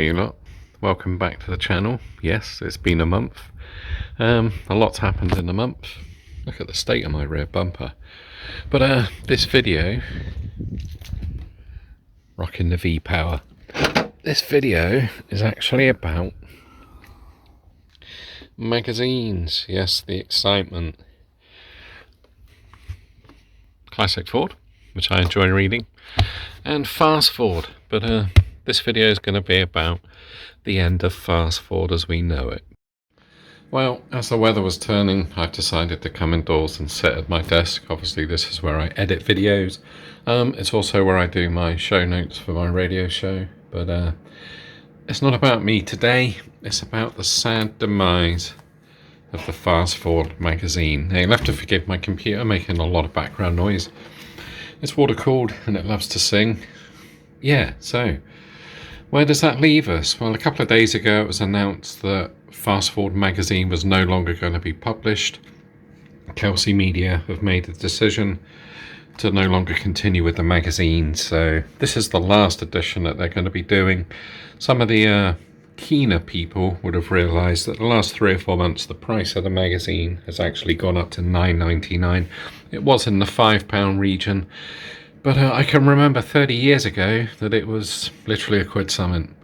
Hi you lot, welcome back to the channel. Yes, it's been a month. A lot's happened in a month. Look at the state of my rear bumper. But this video, rocking the V-Power. This video is actually about magazines. Yes, the excitement. Classic Ford, which I enjoy reading, and Fast Forward. But this video is going to be about the end of Fast Forward as we know it. Well, as the weather was turning, I've decided to come indoors and sit at my desk. Obviously, this is where I edit videos. It's also where I do my show notes for my radio show. But it's not about me today. It's about the sad demise of the Fast Forward magazine. Now, you'll have to forgive my computer making a lot of background noise. It's water cooled and it loves to sing. Yeah, so where does that leave us? Well, a couple of days ago it was announced that Fast Forward magazine was no longer going to be published. Kelsey Media have made the decision to no longer continue with the magazine, so this is the last edition that they're going to be doing. Some of the keener people would have realised that the last 3 or 4 months the price of the magazine has actually gone up to £9.99. It was in the £5 region, but I can remember 30 years ago that it was literally a quid something.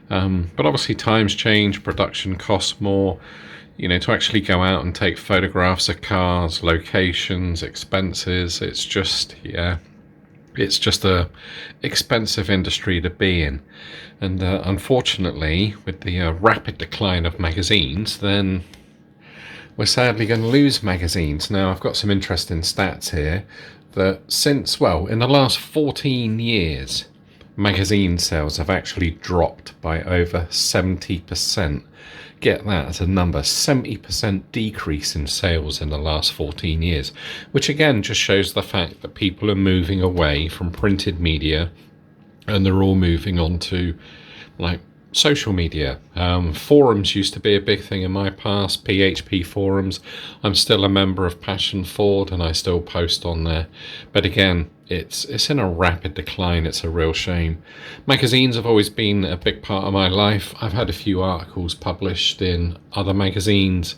But obviously times change, production costs more, you know, to actually go out and take photographs of cars, locations, expenses. It's just, yeah, it's just a expensive industry to be in. And unfortunately, with the rapid decline of magazines, then we're sadly going to lose magazines. Now, I've got some interesting stats here that since, well, in the last 14 years, magazine sales have actually dropped by over 70%. Get that as a number, 70% decrease in sales in the last 14 years, which again just shows the fact that people are moving away from printed media and they're all moving on to like social media. Forums used to be a big thing in my past, PHP forums. I'm still a member of Passion Ford and I still post on there. But again, it's in a rapid decline. It's a real shame. Magazines have always been a big part of my life. I've had a few articles published in other magazines.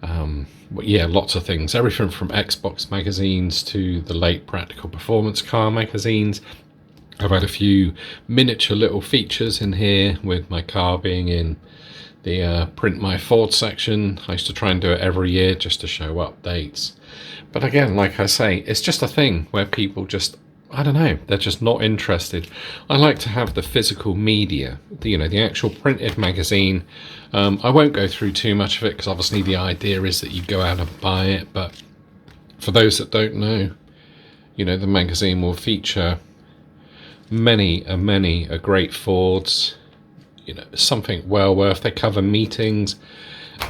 Yeah, lots of things. Everything from Xbox magazines to the late Practical Performance car magazines. I've had a few miniature little features in here with my car being in the Print My Ford section. I used to try and do it every year just to show updates. But again, like I say, it's just a thing where people just, I don't know, they're just not interested. I like to have the physical media, the actual printed magazine. I won't go through too much of it because obviously the idea is that you go out and buy it. But for those that don't know, the magazine will feature many a great Fords, something well worth. They cover meetings.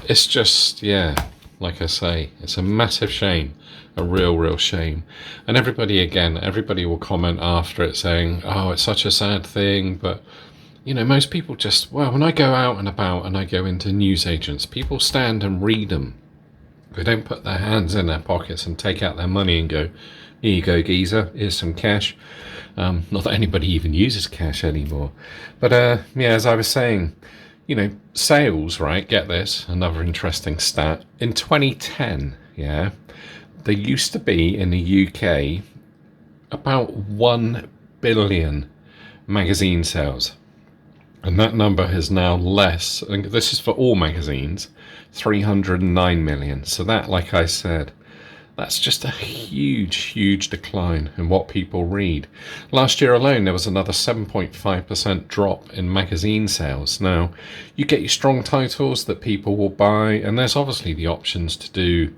It's just, yeah, like I say, it's a massive shame, a real shame. And everybody will comment after it saying, oh, it's such a sad thing. But most people just, well, when I go out and about and I go into newsagents, people stand and read them. They don't put their hands in their pockets and take out their money and go, here you go, geezer, here's some cash. Not that anybody even uses cash anymore. But yeah, as I was saying, sales, right? Get this, another interesting stat. In 2010, yeah, there used to be in the UK about 1 billion magazine sales. And that number is now less, and this is for all magazines, 309 million. So that, like I said, that's just a huge decline in what people read. Last year alone, there was another 7.5% drop in magazine sales. Now, you get your strong titles that people will buy, and there's obviously the options to do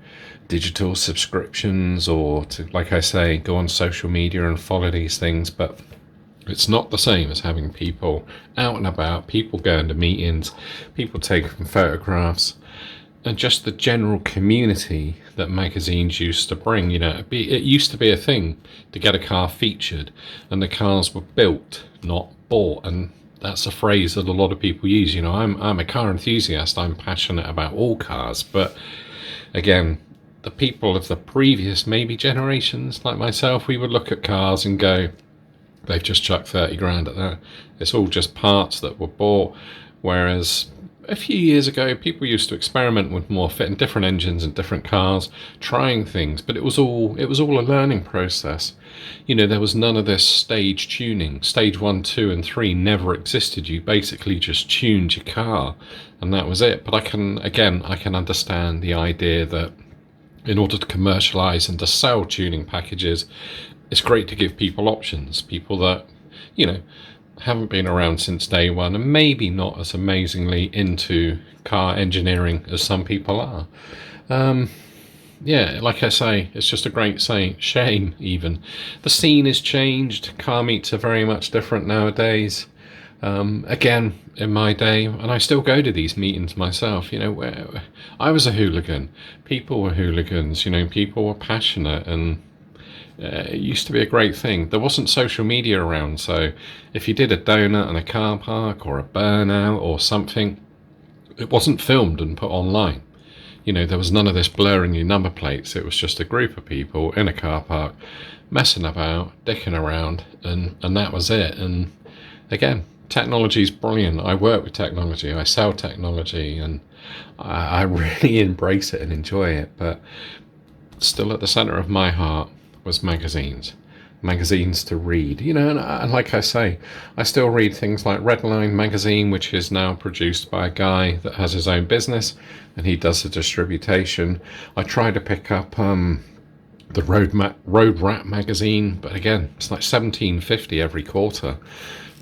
digital subscriptions or to, like I say, go on social media and follow these things, but it's not the same as having people out and about, people going to meetings, people taking photographs, and just the general community that magazines used to bring. It used to be a thing to get a car featured, and the cars were built, not bought. And that's a phrase that a lot of people use. I'm a car enthusiast. I'm passionate about all cars. But again, the people of the previous maybe generations, like myself, we would look at cars and go, they've just chucked 30 grand at that. It's all just parts that were bought, whereas a few years ago people used to experiment with more fitting different engines and different cars, trying things, but it was all a learning process. You know, there was none of this stage tuning. Stage 1, 2 and 3 never existed. You basically just tuned your car and that was it. But I can understand the idea that in order to commercialize and to sell tuning packages, it's great to give people options, people that, you know, haven't been around since day one and maybe not as amazingly into car engineering as some people are. Yeah, like I say, it's just a great shame even. The scene has changed. Car meets are very much different nowadays. Again, in my day, and I still go to these meetings myself, you know, where I was a hooligan. People were hooligans, you know, people were passionate, and it used to be a great thing. There wasn't social media around, so if you did a donut in a car park or a burnout or something, it wasn't filmed and put online. You know, there was none of this blurring your number plates. It was just a group of people in a car park messing about, dicking around, and that was it. And again, technology is brilliant. I work with technology, I sell technology, and I really embrace it and enjoy it. But still at the center of my heart was magazines to read, you know, and like I say, I still read things like Redline magazine, which is now produced by a guy that has his own business and he does the distribution. I try to pick up the Road Rat magazine, but again, it's like $17.50 every quarter.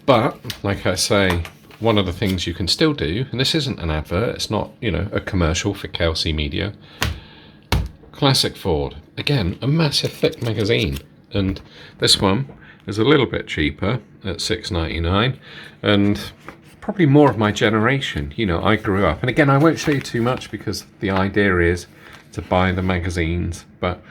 But like I say, one of the things you can still do, and this isn't an advert, it's not, you know, a commercial for Kelsey Media, Classic Ford, again, a massive thick magazine, and this one is a little bit cheaper at $6.99, and probably more of my generation. You know, I grew up, and again, I won't show you too much because the idea is to buy the magazines, but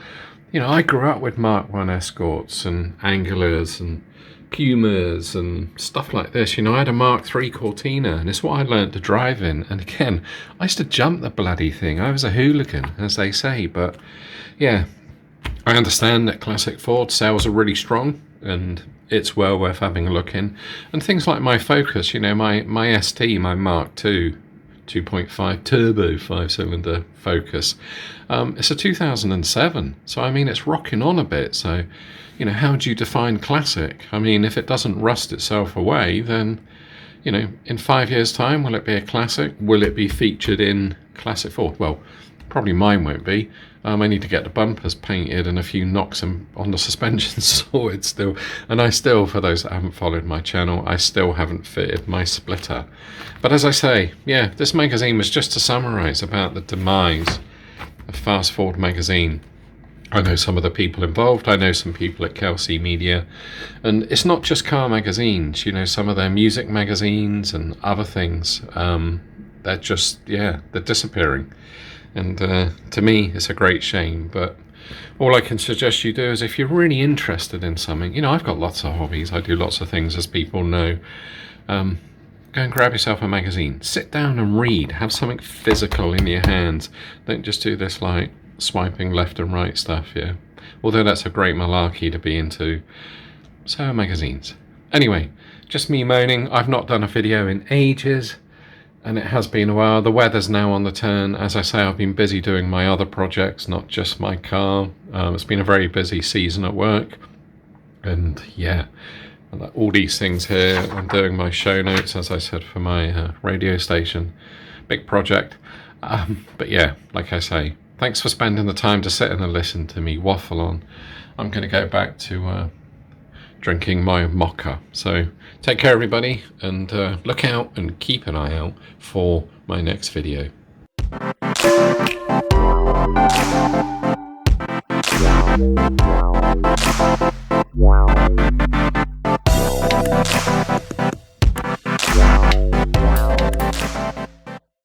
you know, I grew up with Mark 1 Escorts and Angulars and Pumas and stuff like this. You know, I had a Mark 3 Cortina, and it's what I learned to drive in. And again, I used to jump the bloody thing. I was a hooligan, as they say. But yeah, I understand that Classic Ford sales are really strong, and it's well worth having a look in. And things like my Focus, you know, my ST, my Mark II 2.5 turbo 5-cylinder Focus. It's a 2007, so I mean, it's rocking on a bit. So, you know, how do you define classic? I mean, if it doesn't rust itself away, then, you know, in 5 years' time, will it be a classic? Will it be featured in Classic Ford? Well, probably mine won't be. I need to get the bumpers painted and a few knocks on the suspension sorted still. And I still, for those that haven't followed my channel, I still haven't fitted my splitter. But as I say, yeah, this magazine was just to summarise about the demise of Fast Forward magazine. I know some of the people involved. I know some people at Kelsey Media. And it's not just car magazines, you know, some of their music magazines and other things. They're just, yeah, they're disappearing. And to me, it's a great shame. But all I can suggest you do is, if you're really interested in something, you know, I've got lots of hobbies. I do lots of things, as people know. Go and grab yourself a magazine. Sit down and read. Have something physical in your hands. Don't just do this like swiping left and right stuff, yeah. Although that's a great malarkey to be into. So are magazines. Anyway, just me moaning. I've not done a video in ages, and it has been a while. The weather's now on the turn. As I say, I've been busy doing my other projects, not just my car. It's been a very busy season at work. And yeah, all these things here. I'm doing my show notes, as I said, for my radio station. Big project. But yeah, like I say, thanks for spending the time to sit and listen to me waffle on. I'm going to go back to drinking my mocha. So take care, everybody, and look out and keep an eye out for my next video. Wow.